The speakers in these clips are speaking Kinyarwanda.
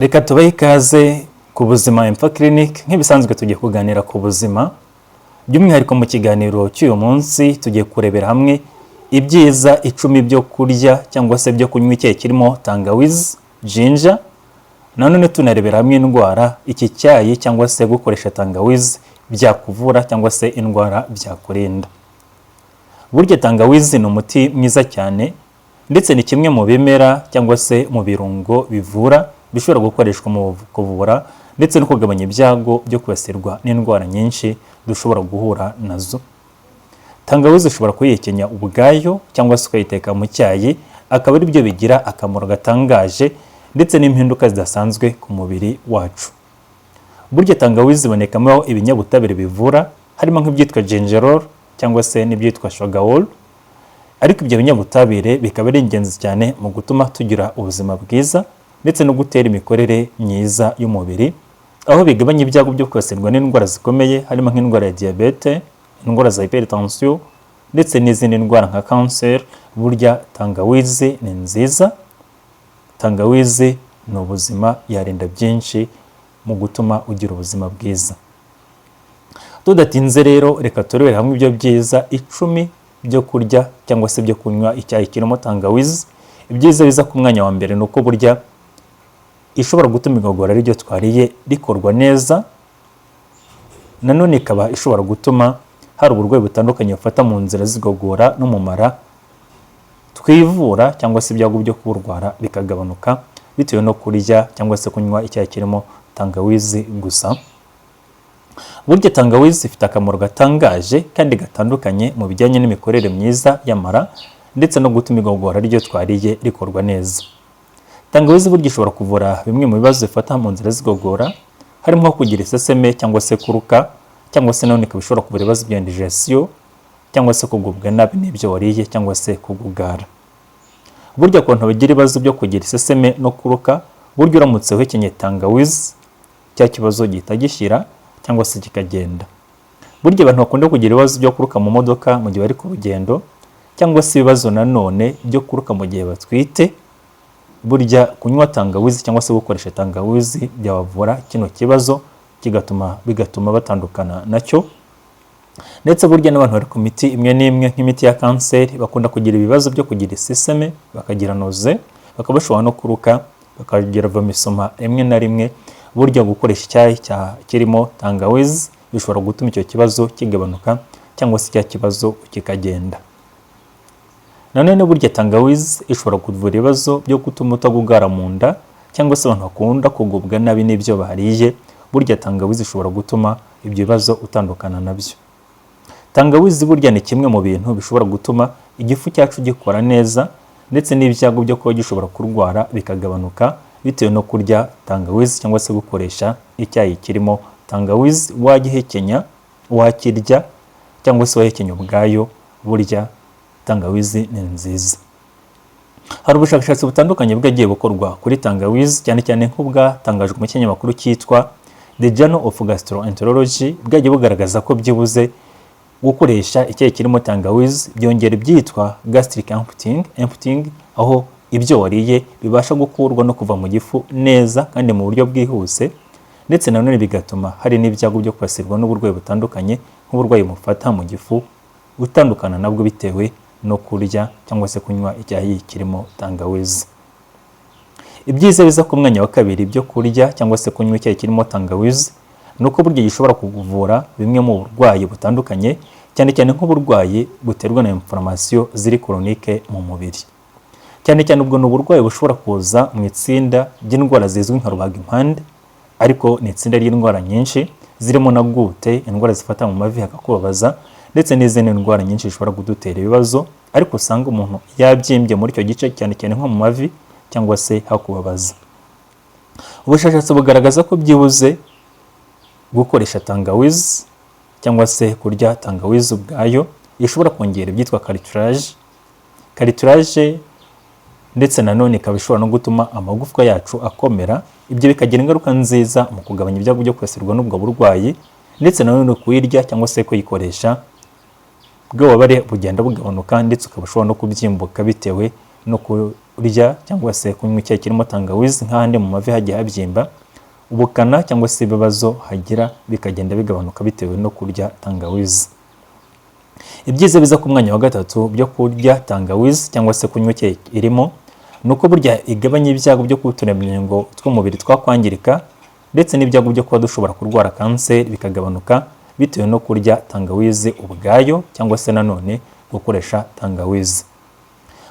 Reka tubahe ikaze ku buzima Info Clinic. Nk'ibisanzwe tugiye kuganira ku buzima, by'umwihariko mu kiganiro cy'uyu munsi tugiye kurebera hamwe ibyiza 10 byo kurya cyangwa se byo kunywa icyayi kirimo tangawizi, ginger. Nanone tunarebera hamwe indwara iki cyayi cyangwa se gukoresha tangawizi byakuvura cyangwa se indwara byakurinda. Burya tangawizi ni umuti mwiza cyane, ndetse ni kimwe mu bimera cyangwa se mu birungo bivura, bishobora gukoreshwa mu kuvura ndetse no kugabanya ibyago byo kwibasirwa n'indwara nyinshi dushobora guhura nazo. Tangawizi ushobora kuyihekenya ubwayo cyangwa se ukayiteka mu cyayi, akaba ari byo bigira akamaro gatangaje ndetse n'impinduka zidasanzwe ku mubiri wacu. Burya tangawizi ibonekamo ibinyabutabire bivura, harimo nk'ibyitwa gingerol cyangwa se n'ibyitwa sugarol. Ariko ibyo binyabutabire bikaba ari ingenzi cyane mu gutuma tugira ubuzima bwiza ndetse no gutera imikorere myiza y'umubiri, aho bigabanya ibyago byo kwibasirwa n'indwara zikomeye, harimo nk'indwara ya diabete, indwara za hypertension ndetse n'izindi ndwara nka cancer. Burya tangawizi ni nziza, tangawizi ni ubuzima, yarinda byinshi mu gutuma ugira ubuzima bwiza. Tudatinze rero, reka turebere hamwe ibyo byiza 10 byo kurya cyangwa se byo kunywa icyayi kirimo tangawizi. Ibyiza biza ku mwanya wa mbere ni uko burya ishobora gutuma igogora ryo twariye rikorwa neza. Nanone ikaba ishobora gutuma hari uburwayi butandukanye bufata mu nzira z'igogora no mu mara twivura, cyangwa se ibyago byo kuburwara bikagabanuka bitewe no kurya cyangwa se kunywa icyayi kirimo tangawizi gusa. Burya tangawizi ifite akamaro gatangaje kandi gatandukanye mu bijyanye n'imikorere myiza y'amara ndetse no gutuma igogora ryo twariye rikorwa neza. Tangawizi burya ishobora kuvura bimwe mu bibazo bifata mu nzira z'igogora, harimo nko kugira iseseme cyangwa se kuruka, cyangwa se nanone ikaba ishobora kuvura ibibazo bya indigestion cyangwa se kugubwa nabi n'ibyo wariye cyangwa se kugugara. Burya ku bantu bagira ibibazo byo kugira iseseme no kuruka, burya uramutse uhekenye tangawizi cya kibazo gihita gishira cyangwa se kikagenda. Burya abantu bakunda kugira ibibazo byo kuruka mu modoka mu gihe bari ku rugendo, cyangwa se ibibazo nanone byo kuruka mu gihe batwite, burya kunywa tangawizi cyangwa se gukoresha tangawizi byabavura kino kibazo, bigatuma batandukana nacyo. Ndetse burya n'abantu bari ku miti imwe n'imwe nk'imiti ya kanseri bakunda kugira ibibazo byo kugira iseseme, bakagira noze, bakaba bashobora no kuruka, bakagira vomisoma rimwe na rimwe. Burya gukoresha icyayi kirimo tangawizi bishobora gutuma icyo kibazo kigabanuka cyangwa se cya kibazo kikagenda. Nanone burya tangawizi ishobora kuvura ibibazo byo gutuma utagugara mu nda, cyangwa se abantu bakunda kugubwa nabi n'ibyo bariye. Burya tangawizi ishobora gutuma ibyo bibazo utandukana nabyo. Tangawizi burya ni kimwe mu bintu bishobora gutuma igifu cyacu gikora neza, ndetse n'ibyago byo kuba gishobora kurwara bikagabanuka bitewe no kurya tangawizi cyangwa se gukoresha icyayi kirimo tangawizi. Wagihekenya, wakirya cyangwa se wahekenya ubwayo, burya tangawizi ni nziza. Hari ubushakashatsi butandukanye bwagiye bukorwa kuri tangawizi, cyane cyane nk'ubwatangajwe mu kinyamakuru cyitwa The Journal of Gastroenterology, bwagiye bugaragaza ko byibuze gukoresha icyayi kirimo tangawizi byongera ibyitwa gastric emptying, aho ibyo wariye bibasha gukurwa no kuva mu gifu neza kandi mu buryo bwihuse. Ndetse nanone bigatuma hari n'ibyago byo kwibasirwa n'uburwayi butandukanye, nk'uburwayi bufata mu gifu gutandukana nabwo bitewe no kurya cyangwa se kunywa icyayi kirimo tangawizi. Ibyiza biza ku mwanya wa kabiri byo kurya cyangwa se kunywa icyayi kirimo tangawizi ni uko burya gishobora kuvura bimwe mu burwayi butandukanye, cyane cyane nk'uburwayi buterwa na inflammation ziri chronique mu mubiri. Cyane cyane ubwo ni uburwayi bushobora kuza mu itsinda ry'indwara zizwi nka rubagimpande, ariko ni itsinda ry'indwara nyinshi zirimo na gute, indwara zifata mu mavi hakakubabaza, ndetse n'izindi ndwara nyinshi zishobora kudutera ibibazo, ariko usanga umuntu yabyimbye muri icyo gice, cyane cyane nko mu mavi cyangwa se hakubabaza. Ubushakashatsi bugaragaza ko byibuze gukoresha tangawizi cyangwa se kurya tangawizi ubwayo ishobora kongera ibyitwa cartilage, ndetse nanone ikaba ishobora no gutuma amagufwa yacu akomera. Ibyo bikagira ingaruka nziza mu kugabanya ibyago byo kwibasirwa n'ubwo burwayi, ndetse nanone kuyirya cyangwa se kuyikoresha ububabare bugenda bugabanuka, ndetse ukaba ushobora no kubyimbuka bitewe no kurya cyangwa se kunywa icyayi kirimo tangawizi nk'ahandi mu mavi hagiye habyimba, ubukana cyangwa se ibibazo hagira bikagenda bigabanuka bitewe no kurya tangawizi. Ibyiza biza ku mwanya wa gatatu byo kurya tangawizi cyangwa se kunywa icyayi irimo ni uko burya igabanya ibyago byo kuba uturemangingo tw'umubiri twakwangirika ndetse n'ibyago byo kuba dushobora kurwara kanseri bikagabanuka bitewe no kurya tangawizi ubwayo cyangwa se nanone gukoresha tangawizi.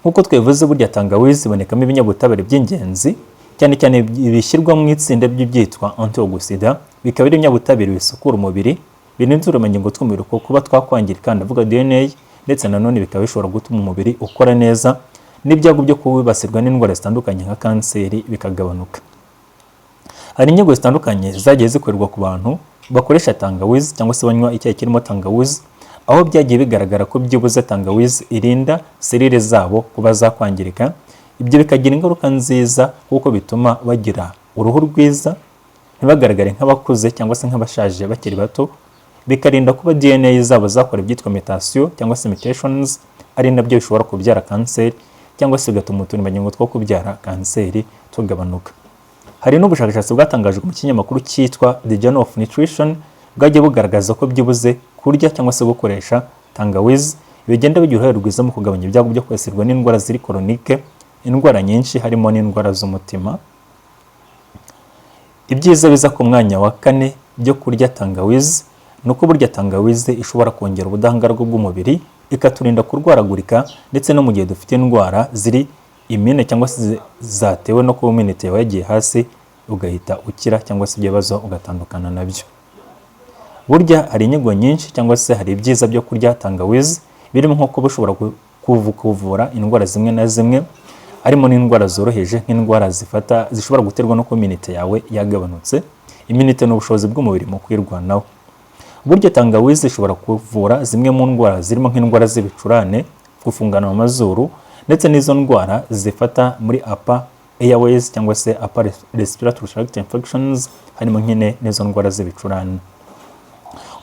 Nk'uko twivuze burya tangawizi ibonekamo ibinyabutabire by'ingenzi cyane cyane bishyirwa mu itsinda ry'ibyitwa antioxidant, bikaba ari ibinyabutabire bisukura umubiri, birinda uturemangingo tw'umubiri kuba twakwangirika, ndavuga DNA, ndetse nanone bikaba bishobora gutuma umubiri ukora neza n'ibyago byo kubibasirwa n'indwara zitandukanye nka kanseri bikagabanuka. Hari inyigo zitandukanye zagiye zikorerwa ku bantu bakoresha tangawizi cyangwa se banywa icyayi kirimo tangawizi, aho byagiye bigaragara ko byibuze tangawizi irinda serire zabo kuba zakwangirika. Ibyo bikagira ingaruka nziza kuko bituma bagira uruhu rwiza, ntibagaragare nk'abakuze cyangwa se nk'abashaje bakiri bato, bikarinda kuba DNA zabo zakora ibyitwa mutation cyangwa se mutations, ari nabyo bishobora kubyara kanseri cyangwa se bigatuma uturemangingo two kubyara kanseri tugabanuka. Hari n'ubushakashatsi bwatangajwe mu kinyamakuru cyitwa The Journal of Nutrition bwagiye bugaragaza ko byibuze kurya cyangwa se gukoresha tangawizi bigenda bigira uruhare rwiza mu kugabanya ibyago byo kwibasirwa n'indwara ziri koronike, indwara nyinshi harimo n'indwara z'umutima. Ibyiza biza ku mwanya wa kane byo kurya tangawizi ni uko burya tangawizi ishobora kongera ubudahangarwa bw'umubiri, ikaturinda kurwaragurika, ndetse no mu gihe dufite indwara ziri imine cyangwa se zatewe no kuba iminite yawe yagiye hasi ugahita ukira cyangwa se ibyo bibazo ugatandukana nabyo. Burya hari inyigo nyinshi cyangwa se hari ibyiza byo kurya tangawizi birimo nko kuba ushobora kuvura indwara zimwe na zimwe, harimo n'indwara zoroheje nk'indwara zishobora guterwa no kuba iminite yawe yagabanutse. Iminite ni ubushobozi bw'umubiri mu kwirwanaho. Burya tangawizi ishobora kuvura zimwe mu ndwara zirimo nk'indwara z'ibicurane, gufungana mu mazuru, ndetse n'izo ndwara zifata muri upper airways cyangwa se upper respiratory tract infections, harimo nk'ine n'izo ndwara z'ibicurane.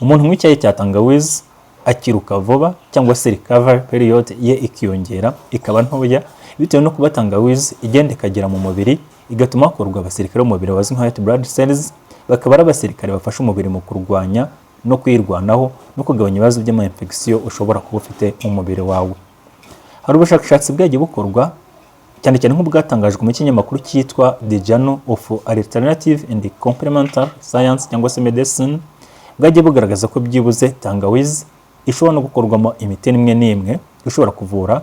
Umuntu unywa icyayi cya tangawizi akiruka vuba cyangwa se recovery period ye ikiyongera ikaba ntoya bitewe no kuba tangawizi igenda ikagera mu mubiri igatuma hakorwa abasirikare b'umubiri bazwi nka white blood cells, bakaba ari abasirikare bafasha umubiri mu kurwanya no kwirwanaho no kugabanya ibibazo by'ama-infection ushobora kuba ufite mu mubiri wawe. Hari ubushakashatsi bwagiye bukorwa cyane cyane nk'ubwatangajwe mu kinyamakuru cyitwa The Journal of Alternative and Complementary Science cyangwa se Medicine, bwagiye bugaragaza ko byibuze tangawizi ishobora no gukorwamo imiti imwe n'imwe ishobora kuvura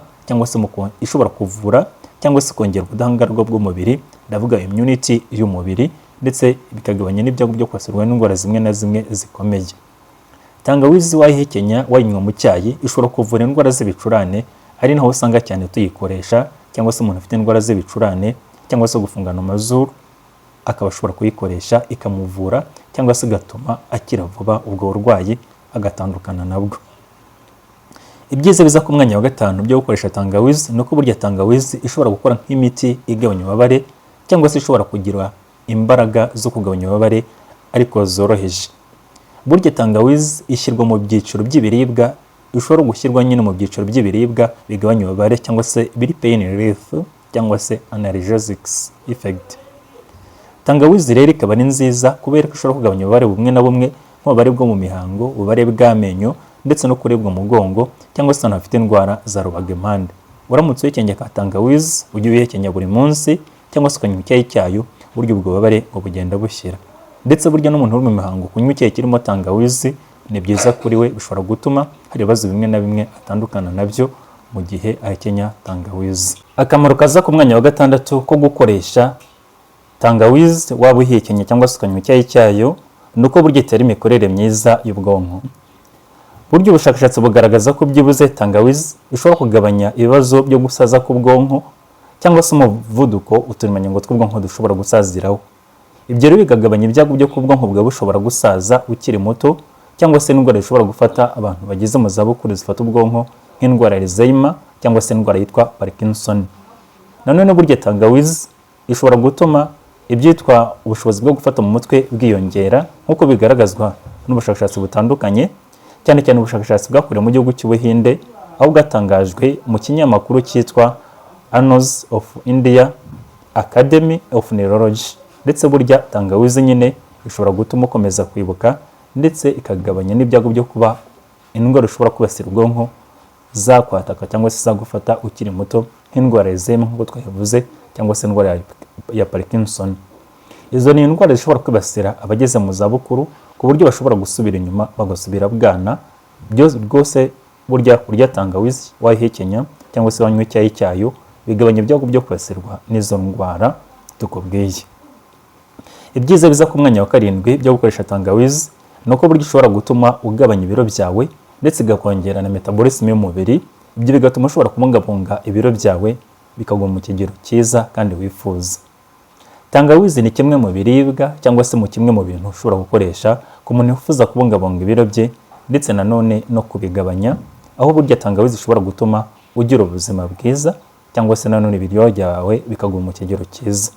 cyangwa se kongera ubudahangarwa bw'umubiri, ndavuga immunity y'umubiri, ndetse bikagabanya n'ibyago byo kwibasirwa n'indwara zimwe na zimwe zikomeye. Tangawizi wayihekenya wayinywa mu cyayi ishobora kuvura indwara z'ibicurane, ari naho usanga cyane tuyikoresha, cyangwa se umuntu afite indwara z'ibicurane cyangwa se gufungana amazuru akaba ashobora kuyikoresha ikamuvura cyangwa se igatuma akira vuba ubwo burwayi agatandukana nabwo. Ibyiza biza ku mwanya wa gatanu byo gukoresha tangawizi ni uko burya tangawizi ishobora gukora nk'imiti igabanya ububabare cyangwa se ishobora kugira imbaraga zo kugabanya ububabare ariko zoroheje. Burya tangawizi ishyirwa mu byiciro by'ibiribwa, ishobora gushyirwa nyine mu byiciro by'ibiribwa bigabanya ububabare cyangwa se biri pain relief cyangwa se analgesics effect. Tangawizi rero ikaba ari nziza kubera ko ishobora kugabanya ububabare bumwe na bumwe nk'ububabare bwo mu mihango, ububabare bw'amenyo, ndetse no kuribwa umugongo cyangwa se hafite indwara za rubagimpande. Uramutse uyihekenya ka tangawizi ujye uyihekenya buri munsi cyangwa se ukanywa icyayi cyayo, buryo ubwo bubabare bugenda bushyira. Ndetse burya n'umuntu uri mu mihango kunywa icyayi kirimo tangawizi ni byiza kuri we, bishobora gutuma hari ibibazo bimwe na bimwe atandukana nabyo mu gihe ahekenya tangawizi. Akamaro kaza ku mwanya wa gatandatu ko gukoresha tangawizi waba uyihekenya cyangwa se ukanywa icyayi cyayo ni uko burya itera imikorere myiza y'ubwonko. Burya ubushakashatsi bugaragaza ko byibuze tangawizi ishobora kugabanya ibibazo byo gusaza k'ubwonko cyangwa se umuvuduko uturemangingo tw'ubwonko dushobora gusaziraho. Ibyo rero bikagabanya ibyago byo kubwonko bwawe bushobora gusaza ukiri muto, cyangwa se indwara zishobora gufata abantu bageze mu zabukuru zifata ubwonko nk'indwara ya Alzheimer cyangwa se indwara yitwa Parkinson. Nanone burya tangawizi ishobora gutuma ibyitwa ubushobozi bwo gufata mu mutwe bwiyongera nk'uko bigaragazwa n'ubushakashatsi butandukanye, cyane cyane ubushakashatsi bwakorewe mu gihugu cy'Ubuhinde, aho bwatangajwe mu kinyamakuru cyitwa Annals of India Academy of Neurology. Ndetse burya tangawizi nyine ishobora gutuma ukomeza kwibuka ndetse ikagabanya n'ibyago byo kuba indwara ishobora kwibasira ubwonko zakwataka cyangwa se zagufata ukiri muto, nk'indwara ya Alzheimer nk'uko twabivuze, cyangwa se indwara ya Parkinson. Izo ni indwara zishobora kwibasira abageze mu zabukuru ku buryo bashobora gusubira inyuma bagasubira bwana. Byose rwose burya kurya tangawizi wayihekenya cyangwa se wanywa icyayi cyayo bigabanya ibyago byo kwibasirwa n'izo ndwara tukubwiye. Ibyiza biza ku mwanya wa 7 byo gukoresha tangawizi nuko burya ishobora gutuma ugabanya ibiro byawe ndetse igakongera na metabolism y'umubiri. Ibyo bigatuma ushobora kubungabunga ibiro byawe bikagwa mu kigero cyiza kandi wifuza. Tangawizi ni kimwe mu biribwa cyangwa se mu kimwe mu bintu ushobora gukoresha ku muntu wifuza kubungabunga ibiro bye ndetse nanone no kubigabanya, aho burya tangawizi ishobora gutuma ugira ubuzima bwiza cyangwa se nanone ibiryo byawe bikagwa mu kigero cyiza.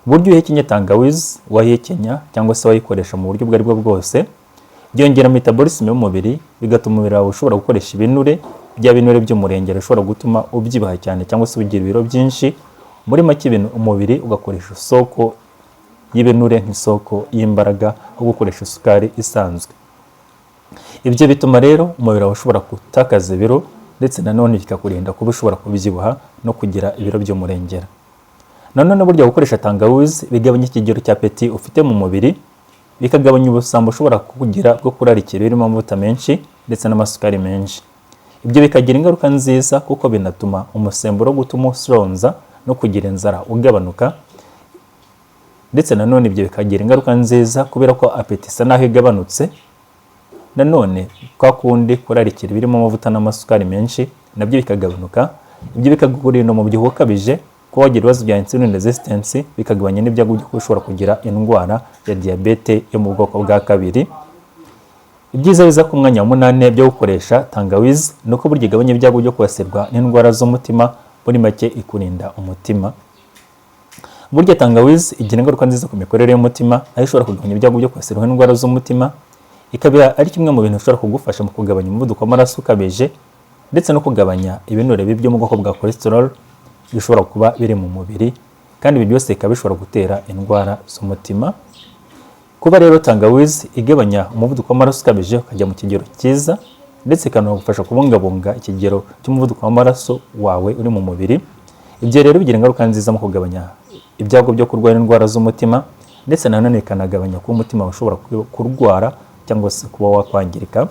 Buryo uhekenye tangawizi wayihekenya cyangwa se wayikoresha mu buryo bwo aribwo bwose byongera metabolism y'umubiri, bigatuma umubiri wawe ushobora gukoresha ibinure, bya binure by'umurengera ushobora gutuma ubyibaha cyane cyangwa se ugira ibiro byinshi. Muri make umubiri ugakoresha isoko y'ibinure nk'isoko y'imbaraga aho gukoresha isukari isanzwe. Ibyo bituma rero umubiri wawe ushobora gutakaza ibiro ndetse nanone bikakurinda kuba ushobora kubyibuha no kugira ibiro by'umurengera. Nanone burya gukoresha tangawizi bigabanya ikigero cya peti ufite mu mubiri, bikagabanya ubusambo ushobora kugira bwo kurarikira birimo amavuta menshi ndetse n'amasukari menshi. Ibyo bikagira ingaruka nziza kuko binatuma umusemburo gutuma usonza no kugira inzara ugabanuka, ndetse nanone ibyo bikagira ingaruka nziza kubera ko apeti isa naho igabanutse. Nanone kwa kundi kurarikira birimo amavuta n'amasukari menshi nabyo bikagabanuka. Ibyo bikagurinda umubyibuho ukabije, ko wagira ibibazo bya insulin resistance, bikagabanya n'ibyago byo ushobora kugira indwara ya diabete yo mu bwoko bwa 2. Ibyiza biza ku mwanya wa 8 byo gukoresha tangawizi nuko burya igabanya ibyago byo kwibasirwa n'indwara z'umutima. Muri make ikurinda umutima. Burya tangawizi igira ingaruka nziza ku mikorere y'umutima, aho ishobora kugabanya ibyago byo kwibasirwa n'indwara z'umutima, ikaba ari kimwe mu bintu ushobora kugufasha mu kugabanya umuvuduko w'amaraso ukabije ndetse no kugabanya ibinure bibi byo mu bwoko bwa cholesterol bishobora kuba biri mu mubiri, kandi ibi byose bikaba bishobora gutera indwara z'umutima. Kuba rero tangawizi igabanya umuvuduko w'amaraso ukabije ukajya mu kigero cyiza ndetse ikanagufasha kubungabunga ikigero cy'umuvuduko w'amaraso wawe uri mu mubiri, ibyo rero bigira ingaruka nziza mu kugabanya ibyago byo kurwara indwara z'umutima ndetse nanone ikanagabanya kuba umutima ushobora kurwara cyangwa se kuba wakwangirika.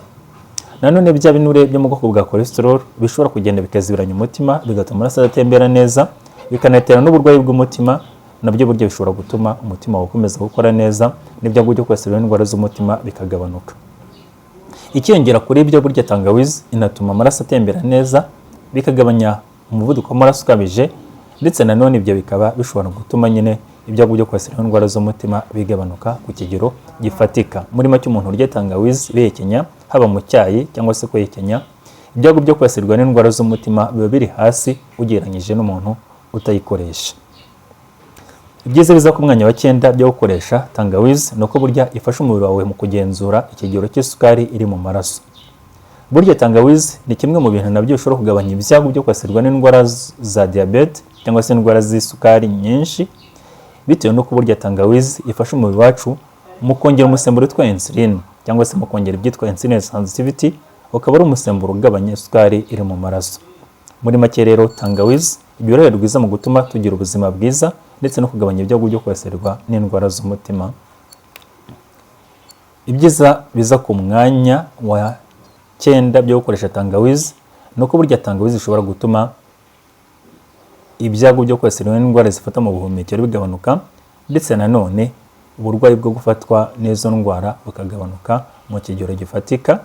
Nanone bya binure byo mu bwoko bwa cholesterol bishobora kugenda bikazibiranya umutima, bigatuma amaraso adatembera neza, bikanatera n'uburwayi bw'umutima. Nabyo buryo bishobora gutuma umutima wawe ukomeza gukora neza n'ibyago byo kwibasirwa n'indwara z'umutima bikagabanuka. Ikiyongera kuri ibyo, burya tangawizi inatuma amaraso atembera neza, bikagabanya umuvuduko w'amaraso ukabije ndetse nanone ibyo bikaba bishobora gutuma nyine ibyago byo kwibasirwa n'indwara z'umutima bigabanuka ku kigero gifatika. Muri make umuntu urya tangawizi bihekenya, haba mu cyayi cyangwa se kuyihekenya, ibyago byo kwibasirwa n'indwara z'umutima biba biri hasi ugereranyije n'umuntu utayikoresha. Ibyiza biza ku mwanya wa 9 byo gukoresha tangawizi nuko burya ifasha umubiri wawe mu kugenzura ikigero cy'isukari iri mu maraso. Burya tangawizi ni kimwe mu bintu nabyo bishobora kugabanya ibyago byo kwibasirwa n'indwara za diabete cyangwa se indwara z'isukari nyinshi, bitewe nuko burya tangawizi ifasha umubiri wacu mu kongera umusemburo witwa insulin cyangwa se mu kongera ibyitwa insulin sensitivity, ukaba ari umusemburo ugabanya isukari iri mu maraso. Muri make rero tangawizi igira uruhare rwiza mu gutuma tugira ubuzima bwiza ndetse no kugabanya ibyago byo kwibasirwa n'indwara z'umutima. Ibyiza biza ku mwanya wa 9 byo gukoresha tangawizi nuko burya tangawizi ishobora gutuma ibyago byo kwibasirwa n'indwara zifata mu buhumekero bigabanuka ndetse nanone uburwayi bwo gufatwa n'izo ndwara bukagabanuka mu kigero gifatika,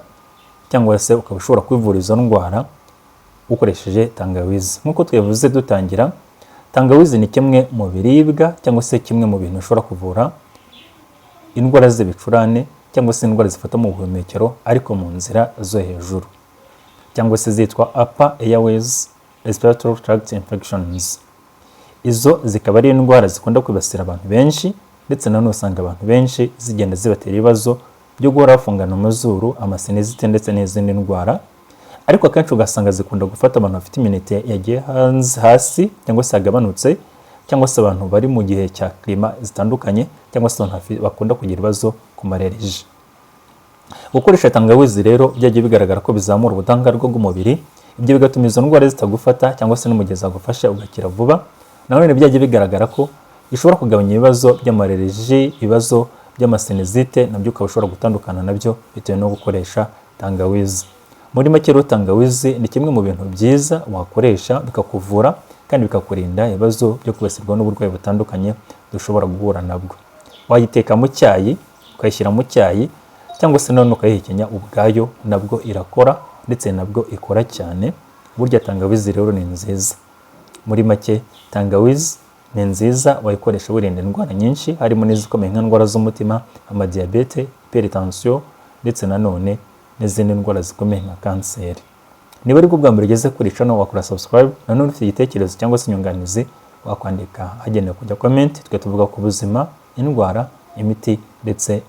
cyangwa se ukaba ushobora kwivura izo ndwara ukoresheje tangawizi. Nk'uko twavuze dutangira, tangawizi ni kimwe mu biribwa cyangwa se kimwe mu bintu ushobora kuvura indwara z'ibicurane cyangwa se indwara zifata mu buhumekero ariko mu nzira zo hejuru, cyangwa se zitwa upper airways respiratory tract infections. Izo zikaba ari indwara zikunda kwibasira abantu benshi ndetse nanone usanga abantu benshi zigenda zibatera ibibazo byo guhora bafungana amazuru, amasinizite ndetse n'izindi ndwara. ariko akenshi ugasanga zikunda gufata abantu bafite iminite yagiye hasi cyangwa se yagabanutse, cyangwa se abantu bari mu gihe cya klima zitandukanye, cyangwa se abantu bakunda kugira ibibazo ku mareriji. Gukoresha tangawizi rero byagiye bigaragara ko bizamura ubudahangarwa bw'umubiri, ibyo bigatuma izo ndwara zitagufata cyangwa se n'umugezi agufasha ugakira vuba. Nanone byagiye bigaragara ko ishobora kugabanya ibibazo by'amareriji, ibibazo by'amasinizite nabyo ukaba ushobora gutandukana nabyo bitewe no gukoresha tangawizi. Muri make rero tangawizi ni kimwe mu bintu byiza wakoresha bikakuvura kandi bikakurinda ibibazo byo kwibasirwa n'uburwayi butandukanye dushobora guhura nabwo. Wayiteka mu cyayi, ukayishyira mu cyayi, cyangwa se none ukayihekenya ubwayo, nabwo irakora ndetse nabwo ikora cyane. Burya tangawizi rero ni nziza. Muri make tangawizi ni nziza, wayikoresha wirinda indwara nyinshi harimo n'izikomeye nk'indwara z'umutima, amadiyabete, hypertension ndetse nanone n'izindi ndwara zikomeye nka kanseri. Niba ari bwo bwa mbere ugeze kuri channel wakora subscribe, nanone ufite igitekerezo cyangwa se inyunganizi wakwandika hagenewe kujya comment, twe tuvuga ku buzima, indwara, imiti ndetse